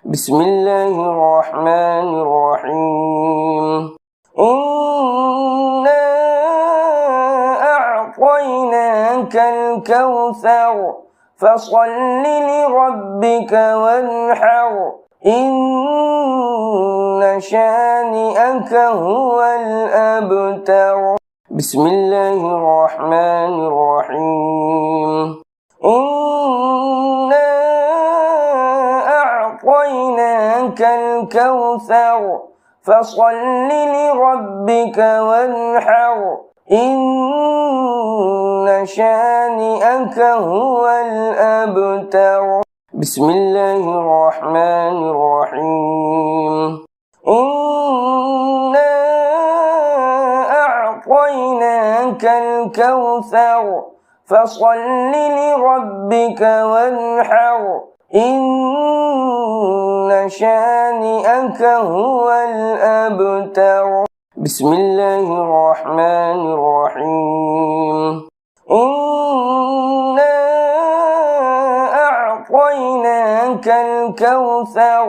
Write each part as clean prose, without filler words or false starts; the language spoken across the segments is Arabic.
بسم الله الرحمن الرحيم. إنا أعطيناك الكوثر فصل لربك وانحر إن شانئك هو الأبتر. بسم الله الرحمن الرحيم. إنا أعطيناك الكوثر فصل لربك وانحر إن شانئك هو الأبتر. بسم الله الرحمن الرحيم. إنا أعطيناك الكوثر فصل لربك وانحر إن شانئك هو الأبتر. بسم الله الرحمن الرحيم. إنا أعطيناك الكوثر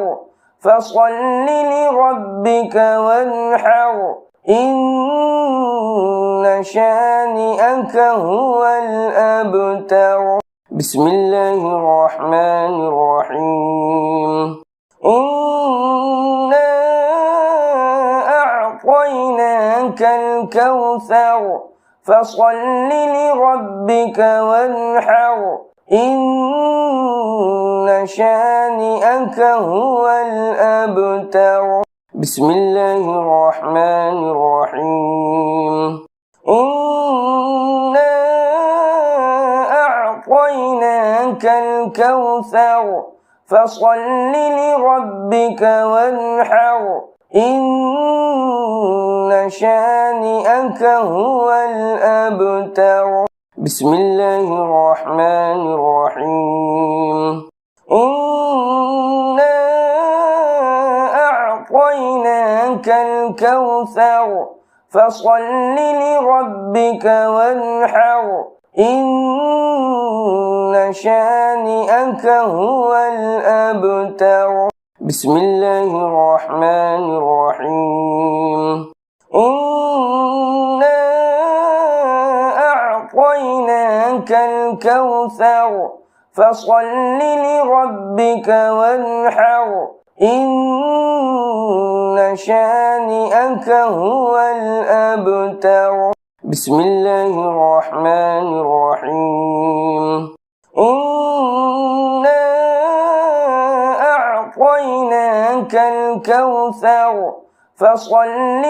فصل لربك وانحر إن شانئك هو الأبتر. بسم الله الرحمن الرحيم. إنا أعطيناك الكوثر فصل لربك وانحر إن شانئك هو الأبتر. بسم الله الرحمن الرحيم. إنا أعطيناك الكوثر فصل لربك وانحر إن شانئك هو الأبتر. بسم الله الرحمن الرحيم. إنا أعطيناك الكوثر فصل لربك وانحر إن شانئك هو الأبتر. بسم الله الرحمن الرحيم. إنا أعطيناك الكوثر فصل لربك وانحر إن شانئك هو الأبتر. بسم الله الرحمن الرحيم. إنا أعطيناك الكوثر فصل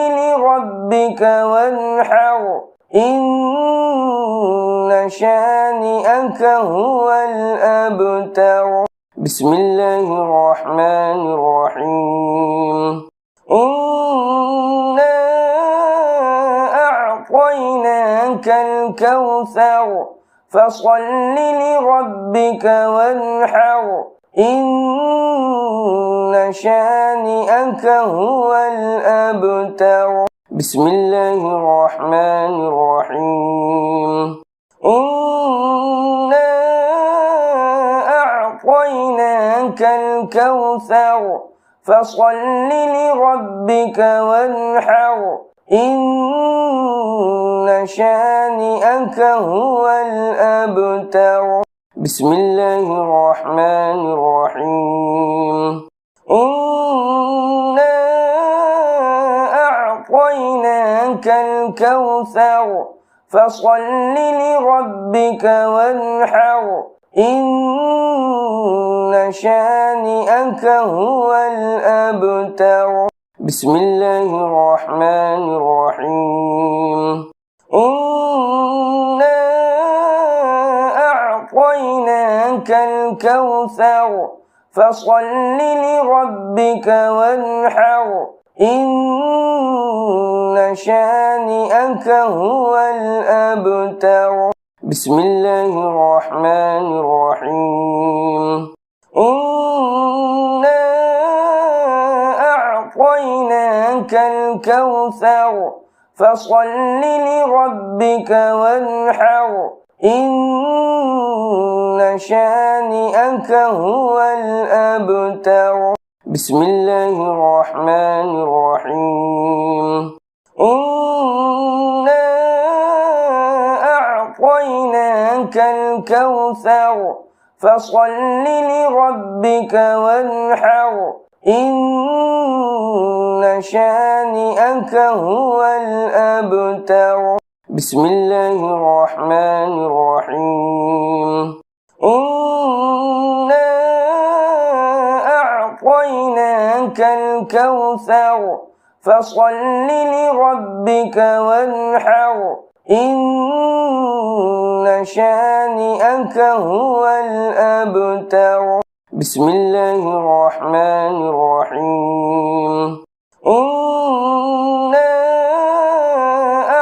لربك وانحر إن شانئك هو الأبتر. بسم الله الرحمن الرحيم. إنا أعطيناك الكوثر فصل لربك وانحر إن شانئك هو الأبتر. بسم الله الرحمن الرحيم. إنا أعطيناك الكوثر فصل لربك وانحر إن شانئك هو الأبتر. بسم الله الرحمن الرحيم. إنا أعطيناك الكوثر فصل لربك وانحر إن شانئك هو الأبتر. بسم الله الرحمن الرحيم. إنا أعطيناك الكوثر فصل لربك وانحر إن شانئك هو الأبتر. بسم الله الرحمن الرحيم. إنا أعطيناك الكوثر فصل لربك وانحر إن شانئك هو الأبتر. بسم الله الرحمن الرحيم إنا أعطيناك الكوثر فصل لربك وانحر إن شانئك هو الأبتر بسم الله الرحمن الرحيم إنا أعطيناك الكوثر فصل لربك وانحر إن شانئك هو الأبتر بسم الله الرحمن الرحيم إنا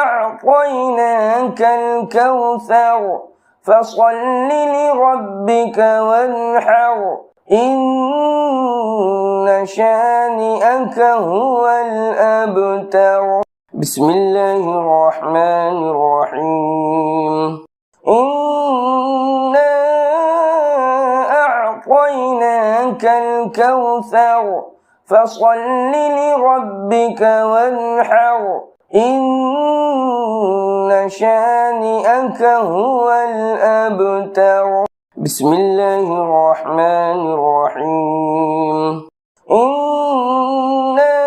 أعطيناك الكوثر فصل لربك وانحر إن شانئك هو الأبتر بسم الله الرحمن الرحيم إنا أعطيناك الكوثر فصل لربك وانحر إن شانئك هو الأبتر بسم الله الرحمن الرحيم إنا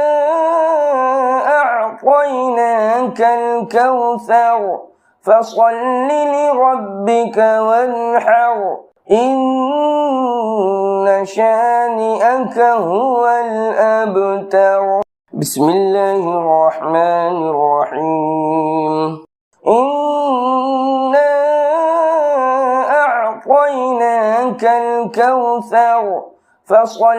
أعطيناك الكوثر فصل لربك وانحر إن شانئك هو الأبتر بسم الله الرحمن الرحيم إنا أعطيناك الكوثر فصل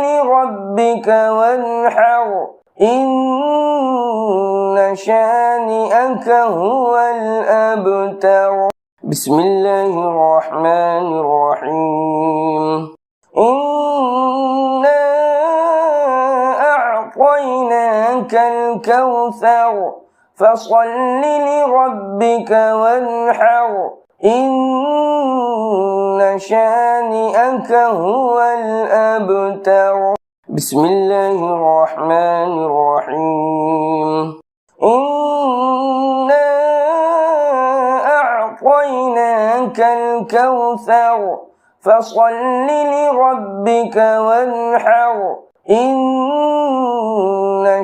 لربك وانحر إن شانئك هو الأبتر بسم الله الرحمن الرحيم إنا أعطيناك الكوثر فصل لربك وانحر إن شانئك هو الأبتر بسم الله الرحمن الرحيم إنا أعطيناك الكوثر فصل لربك وانحر إن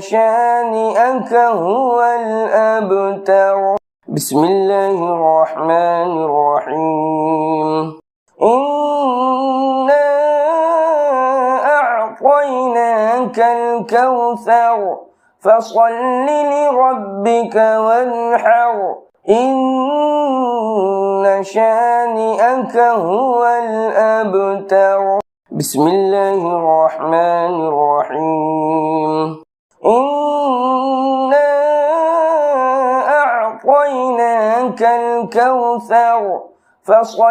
شانئك هو الأبتر بسم الله الرحمن الرحيم إنا أعطيناك الكوثر فصل لربك وانحر إن شانئك هو الأبتر بسم الله الرحمن الرحيم إنا أعطيناك الكوثر فصل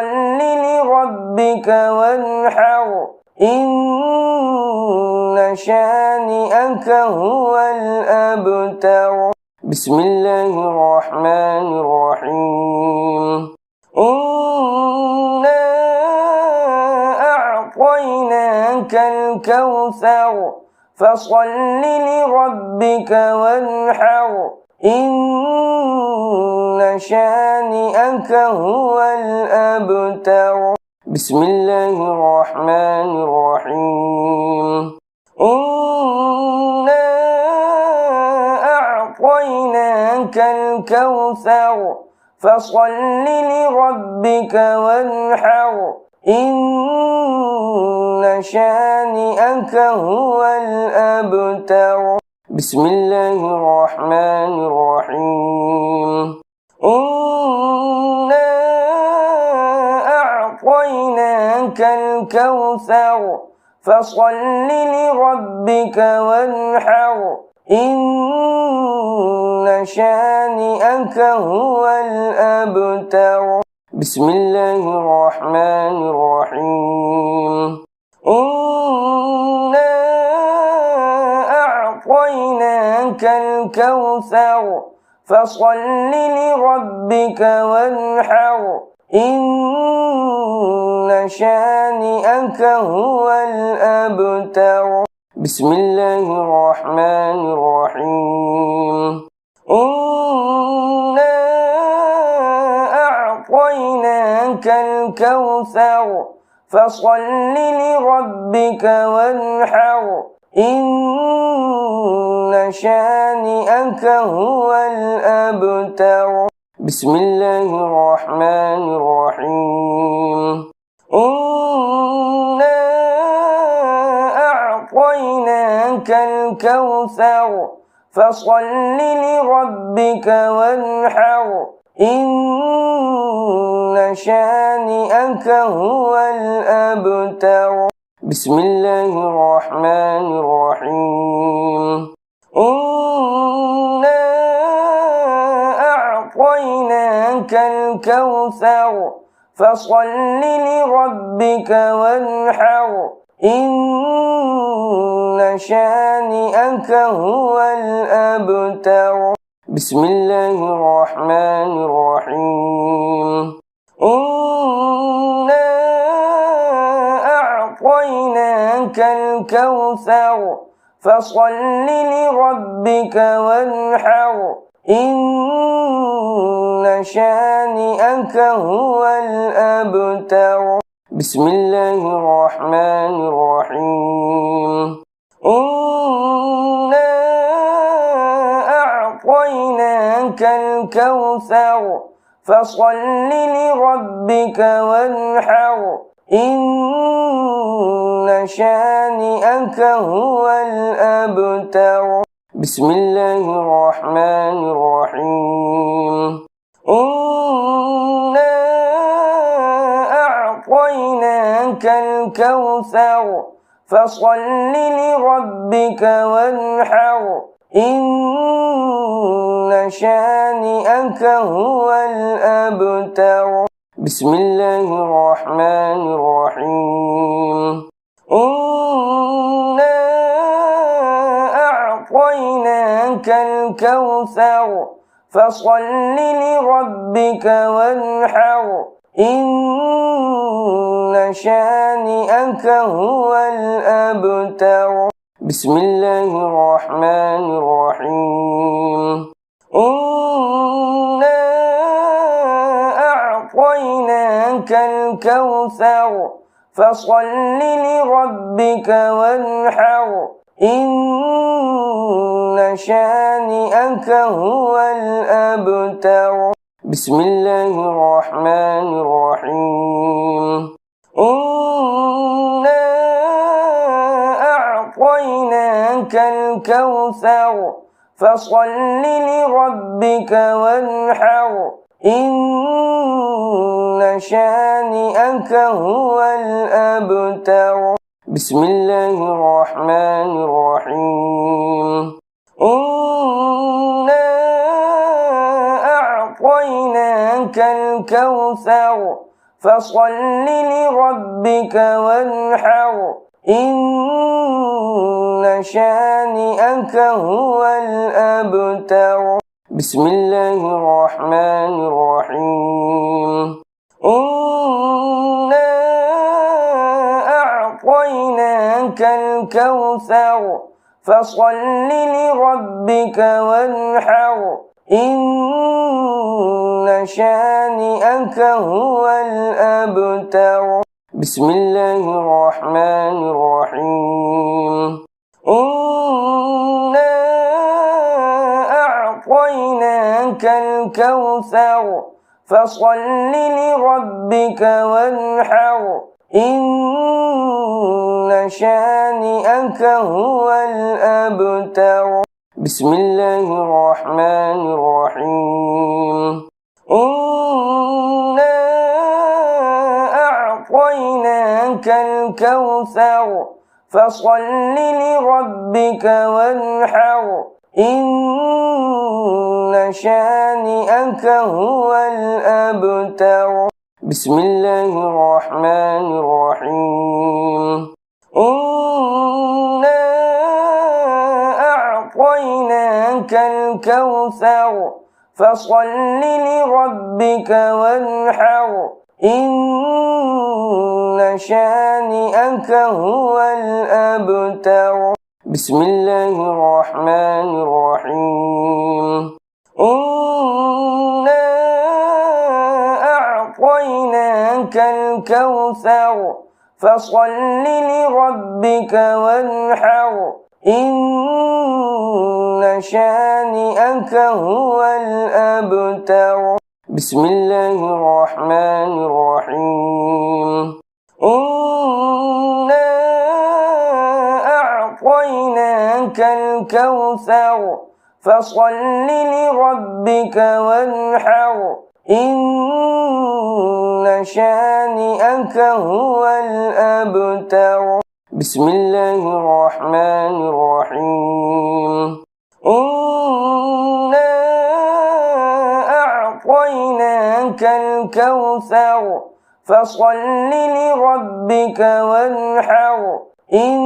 لربك وانحر إن شانئك هو الأبتر بسم الله الرحمن الرحيم إنا أعطيناك الكوثر فصل لربك وانحر إن شانئك هو الأبتر بسم الله الرحمن الرحيم إنا أعطيناك الكوثر فصل لربك وانحر إن شانئك هو الأبتر بسم الله الرحمن الرحيم إنا أعطيناك الكوثر فصل لربك وانحر إن شانئك هو الأبتر بسم الله الرحمن الرحيم إنا أعطيناك الكوثر فصل لربك وانحر إن شانئك هو الأبتر بسم الله الرحمن الرحيم إنا أعطيناك الكوثر فصل لربك وانحر إن شانئك هو الأبتر بسم الله الرحمن الرحيم إنا أعطيناك الكوثر فصل لربك وانحر إن شانئك هو الأبتر بسم الله الرحمن الرحيم إنا أعطيناك الكوثر فصل لربك وانحر إن شانئك هو الأبتر بسم الله الرحمن الرحيم إنا أعطيناك الكوثر فصل لربك وانحر إن شانئك هو الأبتر بسم الله الرحمن الرحيم إنا أعطيناك الكوثر فصل لربك وانحر إن شانئك هو الأبتر بسم الله الرحمن الرحيم إنا أعطيناك الكوثر فصل لربك وانحر إن شانئك هو الأبتر بسم الله الرحمن الرحيم إنا أعطيناك الكوثر فصل لربك وانحر إن شانئك هو الأبتر بسم الله الرحمن الرحيم إنا أعطيناك الكوثر فصل لربك وانحر إن شانئك هو الأبتر بسم الله الرحمن الرحيم إنا أعطيناك الكوثر فصل لربك وانحر إن شانئك هو الأبتر بسم الله الرحمن الرحيم إنا أعطيناك الكوثر فصل لربك وانحر إن شانئك هو الأبتر بسم الله الرحمن الرحيم إنا أعطيناك الكوثر فصل لربك وانحر إن شانئك هو الأبتر بسم الله الرحمن الرحيم إنا أعطيناك الكوثر فصل لربك وانحر إن شانئك هو الأبتر بسم الله الرحمن الرحيم إنا أعطيناك الكوثر فصل لربك وانحر إن شانئك هو الأبتر بسم الله الرحمن الرحيم إنا أعطيناك الكوثر فصل لربك وانحر إن شانئك هو الأبتر بسم الله الرحمن الرحيم إنا أعطيناك الكوثر فصل لربك وانحر إن شانئك هو الأبتر بسم الله الرحمن الرحيم إنا أعطيناك الكوثر فصل لربك وانحر إن شانئك هو الأبتر بسم الله الرحمن الرحيم إنا أعطيناك الكوثر فصل لربك وانحر إن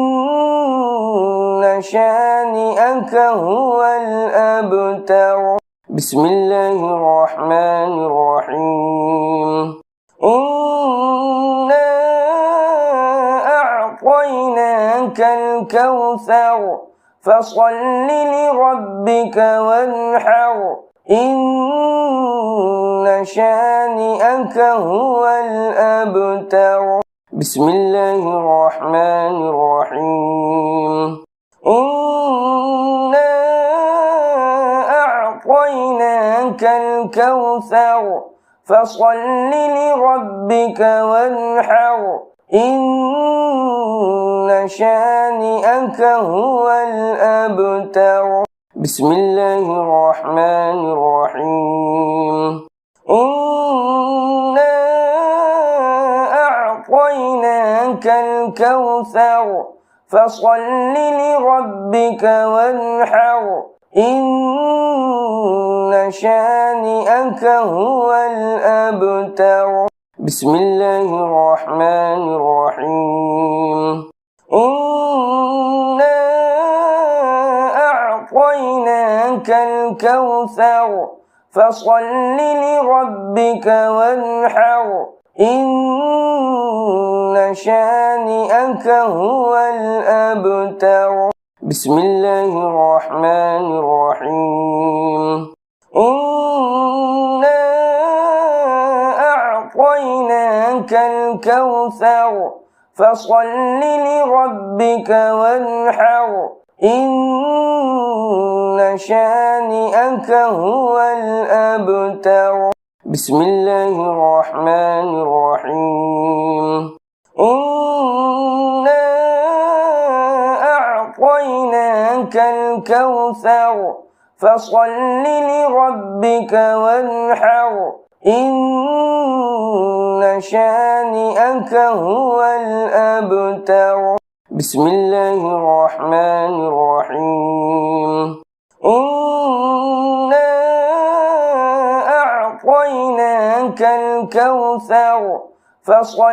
شانئك هو الأبتر بسم الله الرحمن الرحيم إنا أعطيناك الكوثر فصل لربك وانحر إن شانئك هو الأبتر بسم الله الرحمن الرحيم إنا أعطيناك الكوثر فصل لربك وانحر إن شانئك هو الأبتر بسم الله الرحمن الرحيم إنا أعطيناك الكوثر فصل لربك وانحر إن شانئك هو الأبتر بسم الله الرحمن الرحيم إنا أعطيناك الكوثر فصل لربك وانحر إن شانئك هو الأبتر بسم الله الرحمن الرحيم إنا أعطيناك الكوثر فصل لربك وانحر إن شانئك هو الأبتر بسم الله الرحمن الرحيم إنا أعطيناك الكوثر فصل لربك وانحر إن شانئك هو الأبتر بسم الله الرحمن الرحيم إنا أعطيناك الكوثر فصل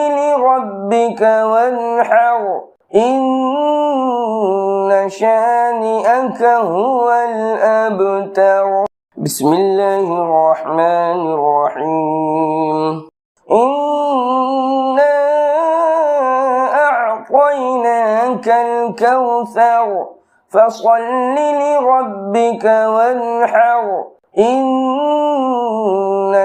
لربك وانحر إن شانئك هو الأبتر بسم الله الرحمن الرحيم إنا أعطيناك الكوثر فصل لربك وانحر إن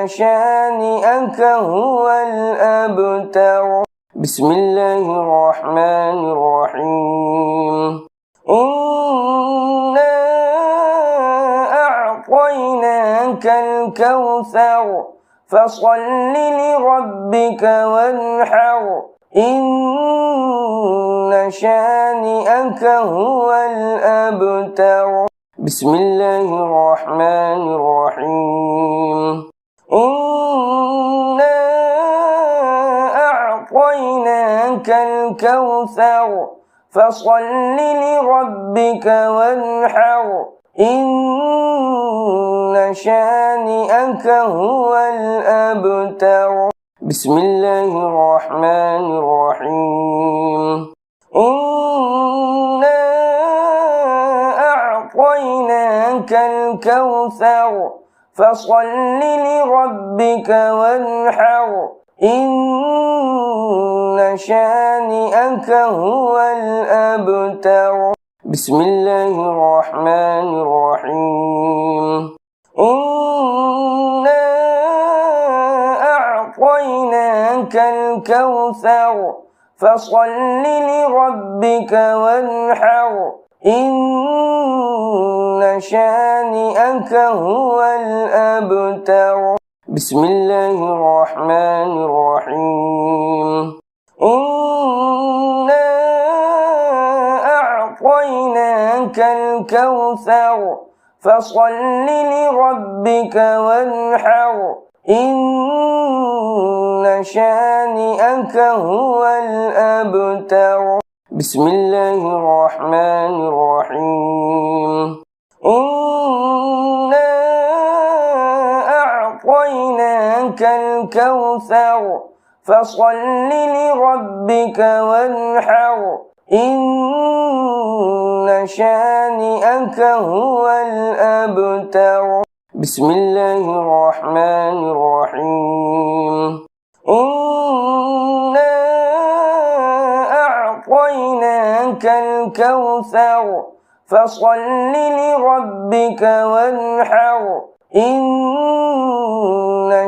شانئك هو الأبتر بسم الله الرحمن الرحيم إنا أعطيناك الكوثر فصل لربك وانحر إن شانئك هو الأبتر بسم الله الرحمن الرحيم إنا أعطيناك الكوثر فصل لربك وانحر إن شانئك هو الأبتر بسم الله الرحمن الرحيم إنا أعطيناك الكوثر فصل لربك وانحر إن شانئك هو الأبتر بسم الله الرحمن الرحيم إنا أعطيناك الكوثر فصل لربك وانحر إن شانئك هو الأبتر بسم الله الرحمن الرحيم إنا أعطيناك الكوثر فصل لربك وانحر إن شانئك هو الأبتر بسم الله الرحمن الرحيم إنا أعطيناك الكوثر فصل لربك وانحر إن شانئك هو الأبتر بسم الله الرحمن الرحيم إنا أعطيناك الكوثر فصل لربك وانحر إن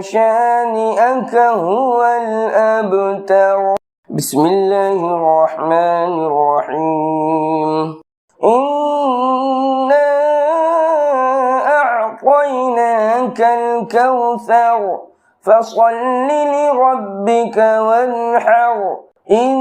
شانئك هو الأبتر بسم الله الرحمن الرحيم إنا أعطيناك الكوثر فصل لربك وانحر إن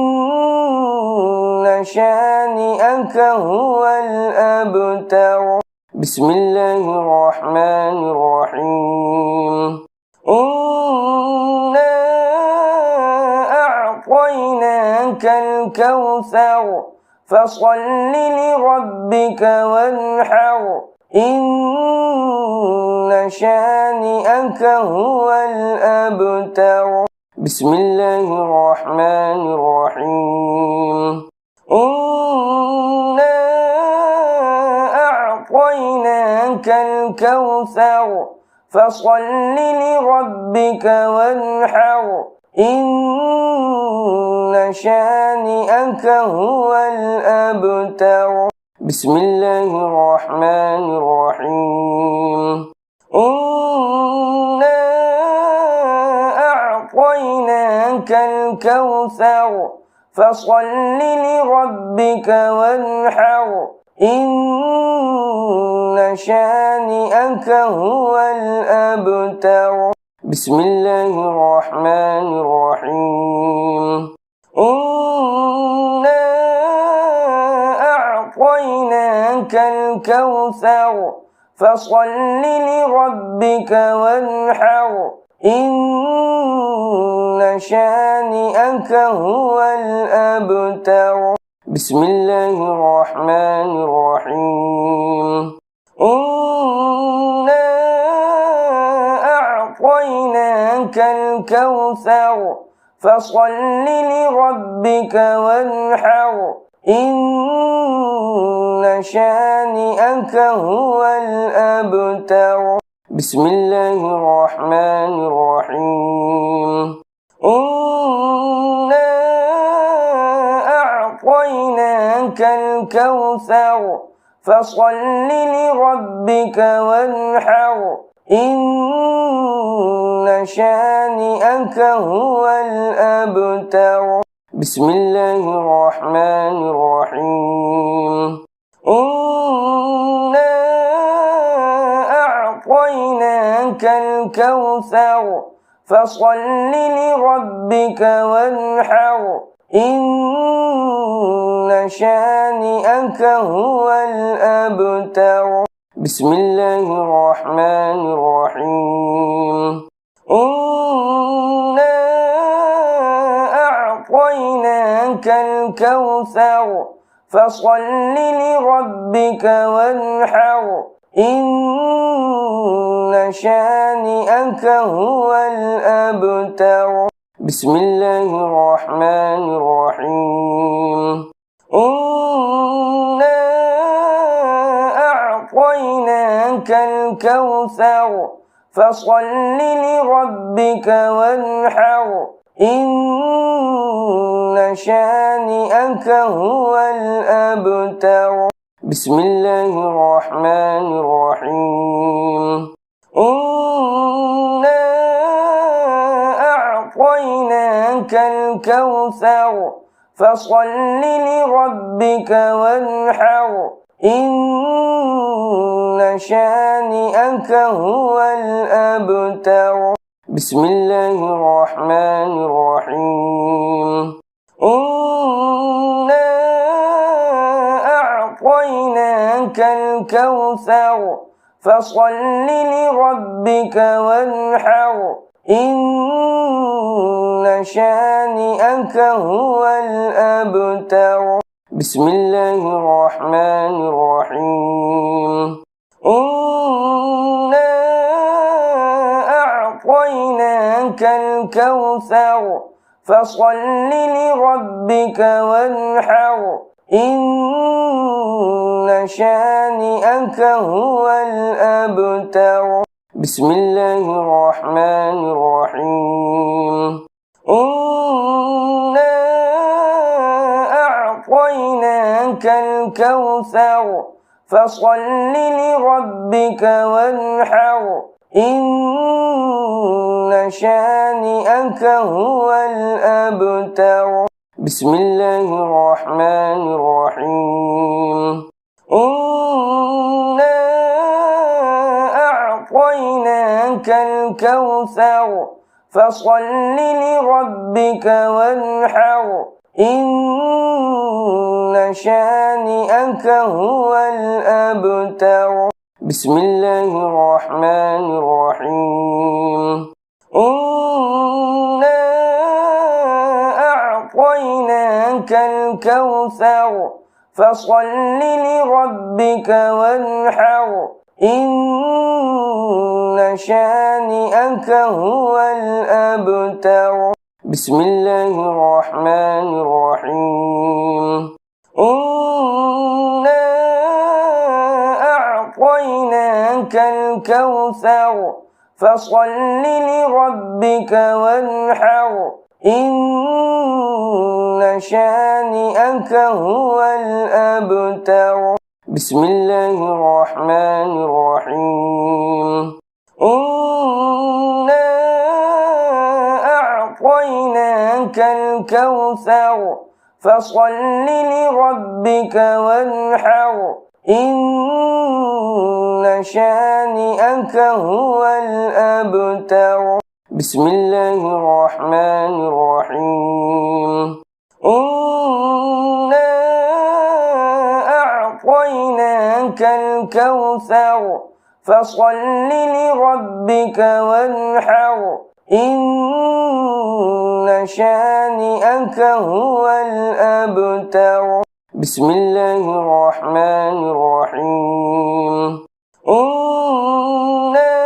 شانئك هو الأبتر بسم الله الرحمن الرحيم إنا أعطيناك الكوثر فصل لربك وانحر إن شانئك هو الأبتر بسم الله الرحمن الرحيم إنا أعطيناك الكوثر فصل لربك وانحر إن شانئك هو الأبتر بسم الله الرحمن الرحيم إنا أعطيناك الكوثر فصل لربك وانحر إن شانئك هو الأبتر بسم الله الرحمن الرحيم إنا أعطيناك الكوثر فصل لربك وانحر إن شانئك هو الأبتر بسم الله الرحمن الرحيم إنا أعطيناك الكوثر فصل لربك وانحر إن شانئك هو الأبتر بسم الله الرحمن الرحيم إنا أعطيناك الكوثر فصل لربك وانحر إن شانئك هو الأبتر بسم الله الرحمن الرحيم إنا أعطيناك الكوثر فصل لربك وانحر إن شانئك هو الأبتر بسم الله الرحمن الرحيم إنا أعطيناك الكوثر فصل لربك وانحر إن شانئك هو الأبتر بسم الله الرحمن الرحيم إنا أعطيناك الكوثر فصل لربك وانحر إن شانئك هو الأبتر بسم الله الرحمن الرحيم إنا أعطيناك الكوثر فصل لربك وانحر إن شانئك هو الأبتر بسم الله الرحمن الرحيم إنا أعطيناك الكوثر فصل لربك وانحر إن شانئك هو الأبتر بسم الله الرحمن الرحيم إنا أعطيناك الكوثر فصل لربك وانحر إن شانئك هو الأبتر بسم الله الرحمن الرحيم إنا أعطيناك الكوثر فصل لربك وانحر إن شانئك هو الأبتر بسم الله الرحمن الرحيم إنا أعطيناك الكوثر فصل لربك وانحر إن شانئك هو الأبتر بسم الله الرحمن الرحيم إنا أعطيناك الكوثر فصل لربك وانحر إن شانئك هو الأبتر بسم الله الرحمن الرحيم إنا أعطيناك الكوثر فصل لربك وانحر إن شانئك هو الأبتر بسم الله الرحمن الرحيم إنا أعطيناك الكوثر فصل لربك وانحر إن شانئك هو الأبتر بسم الله الرحمن الرحيم إنا أعطيناك الكوثر فصل لربك وانحر إن شانئك هو الأبتر بسم الله الرحمن الرحيم إنا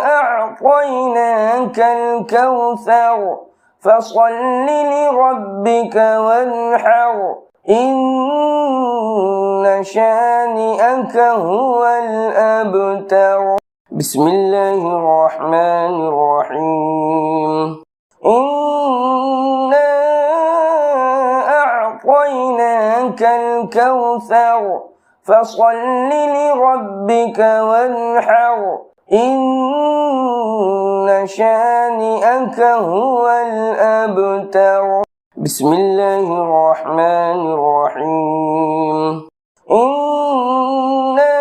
أعطيناك الكوثر فصل لربك وانحر إن شانئك هو الأبتر بسم الله الرحمن الرحيم إنا أعطيناك الكوثر فصل لربك وانحر إن شانئك هو الأبتر بسم الله الرحمن الرحيم إنا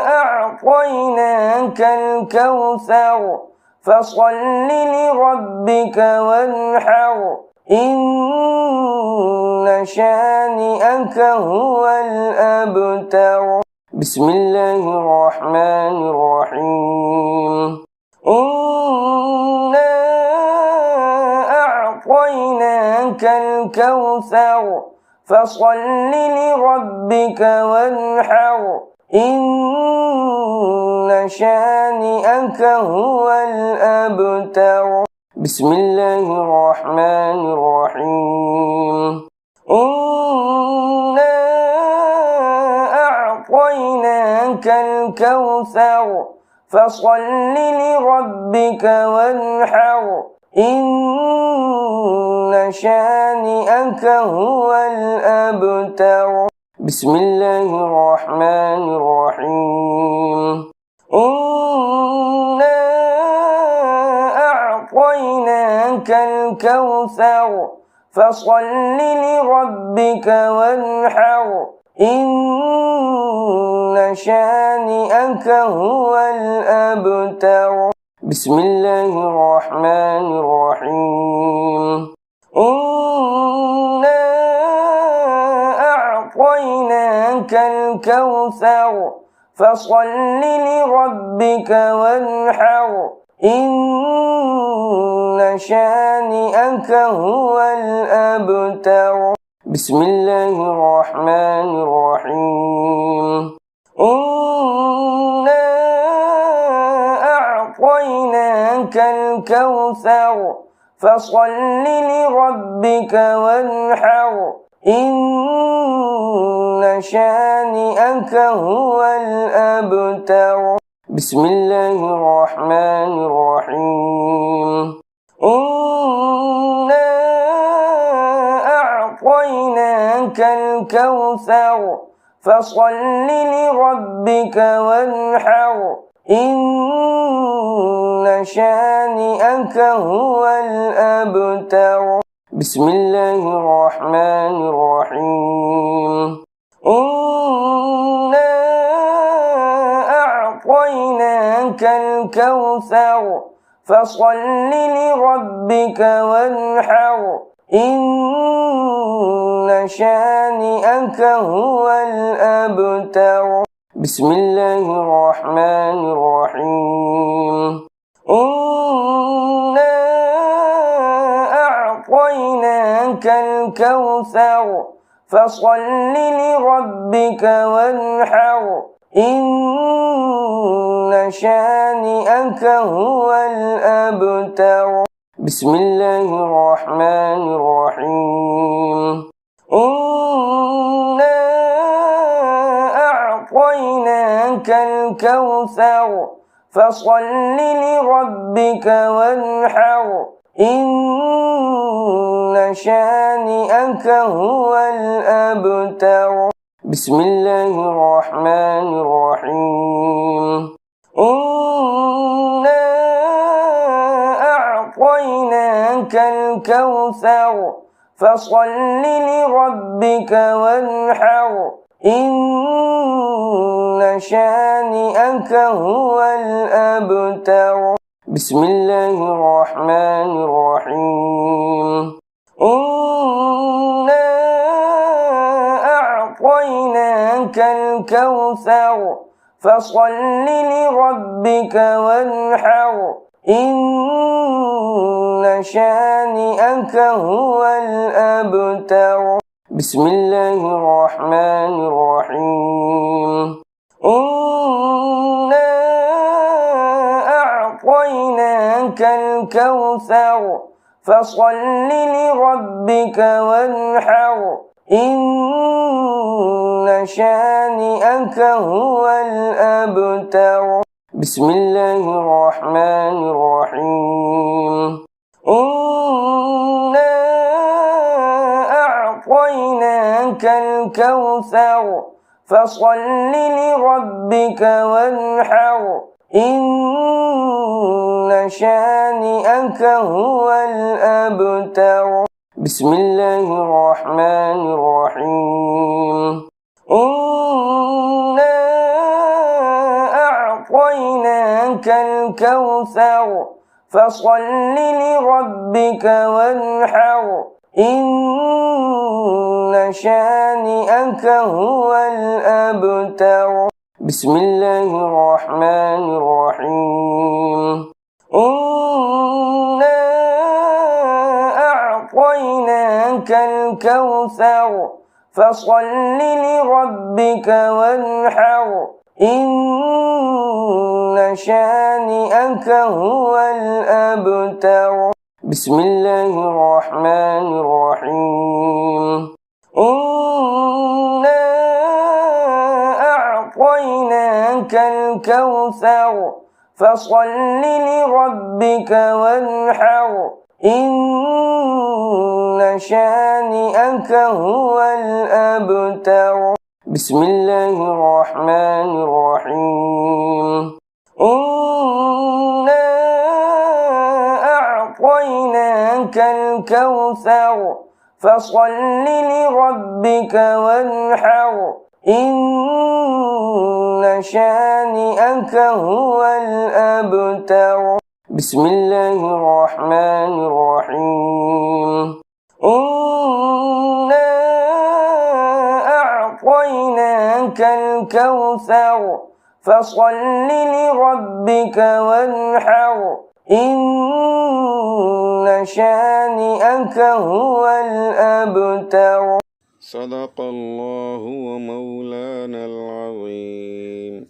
أعطيناك الكوثر فصل لربك وانحر إن شانئك هو الأبتر بسم الله الرحمن الرحيم إنا أعطيناك الكوثر فصل لربك وانحر إن شانئك هو الأبتر بسم الله الرحمن الرحيم إنا أعطيناك الكوثر فصل لربك وانحر إن شانئك هو الأبتر بسم الله الرحمن الرحيم إنا أعطيناك الكوثر فصل لربك وانحر إن شانئك هو الأبتر بسم الله الرحمن الرحيم إنا أعطيناك الكوثر فصل لربك وانحر إن شانئك هو الأبتر بسم الله الرحمن الرحيم إنا أعطيناك الكوثر فصل لربك وانحر إن شانئك هو الأبتر بسم الله الرحمن الرحيم إنا أعطيناك الكوثر فصل لربك وانحر إن شانئك هو الأبتر بسم الله الرحمن الرحيم إنا أعطيناك الكوثر فصل لربك وانحر إن شانئك هو الأبتر بسم الله الرحمن الرحيم إنا أعطيناك الكوثر فصل لربك وانحر إن شانئك هو الأبتر بسم الله الرحمن الرحيم إنا أعطيناك الكوثر فصل لربك وانحر إن شانئك هو الأبتر بسم الله الرحمن الرحيم إنا أعطيناك الكوثر فصل لربك وانحر إن شانئك هو الأبتر بسم الله الرحمن الرحيم إنا أعطيناك الكوثر فصل لربك وانحر إن شانئك هو الأبتر بسم الله الرحمن الرحيم إنا أعطيناك الكوثر فصل لربك وانحر إن شانئك هو الأبتر بسم الله الرحمن الرحيم إنا أعطيناك الكوثر فصل لربك وانحر إن شانئك هو الأبتر بسم الله الرحمن الرحيم إنا أعطيناك الكوثر فصل لربك وانحر إن شانئك هو الأبتر بسم الله الرحمن الرحيم إنا أعطيناك الكوثر فصل لربك وانحر إن شانئك هو الأبتر بسم الله الرحمن الرحيم إنا أعطيناك الكوثر فصل لربك وانحر إن شانئك هو الأبتر بسم الله الرحمن الرحيم إنا أعطيناك الكوثر فصل لربك وانحر إن شانئك هو الأبتر بسم الله الرحمن الرحيم إنا أعطيناك الكوثر فصل لربك وانحر إن شانئك هو الأبتر صدق الله ومولانا العظيم.